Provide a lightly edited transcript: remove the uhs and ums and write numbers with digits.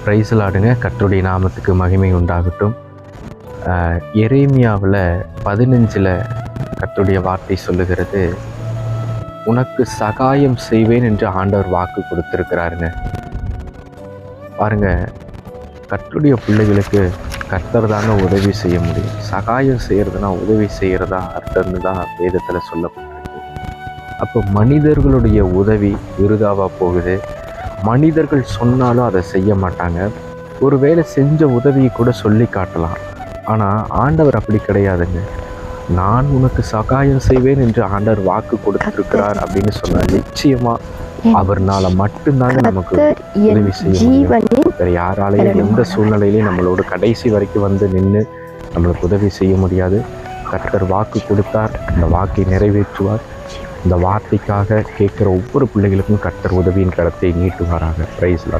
Price லார்டுங்க. கர்த்தருடைய நாமத்துக்கு மகிமை உண்டாகட்டும். எரேமியாவில் 15 கர்த்தருடைய வார்த்தை சொல்லுகிறது, உனக்கு சகாயம் செய்வேன் என்று ஆண்டவர் வாக்கு கொடுத்திருக்கிறாருங்க. பாருங்க, கர்த்தருடைய பிள்ளைகளுக்கு கர்த்தர் தாங்க உதவி செய்ய முடியும். சகாயம் செய்கிறதுனா உதவி செய்கிறதா அர்த்தம்னு தான் வேதத்தில் சொல்லப்பட்டிருக்கு. அப்போ மனிதர்களுடைய உதவி விருதாவாக போகுது. மனிதர்கள் சொன்னாலும் அதை செய்ய மாட்டாங்க. ஒருவேளை செஞ்ச உதவியை கூட சொல்லி காட்டலாம். ஆனால் ஆண்டவர் அப்படி கிடையாதுங்க. நான் உனக்கு சகாயம் செய்வேன் என்று ஆண்டவர் வாக்கு கொடுத்திருக்கிறார் அப்படின்னு சொன்னார். நிச்சயமாக அவர்னால மட்டும்தாங்க நமக்கு உதவி செய்ய முடியும். வேறு யாராலையும் எந்த சூழ்நிலையிலையும் நம்மளோட கடைசி வரைக்கும் வந்து நின்று நம்மளுக்கு உதவி செய்ய முடியாது. கர்த்தர் வாக்கு கொடுத்தார், அந்த வாக்கை நிறைவேற்றுவார். இந்த வார்த்தைக்காக கேட்குற ஒவ்வொரு பிள்ளைகளுக்கும் கர்த்தர் உதவியின் கரத்தை நீட்டுவாராக. Price Lord.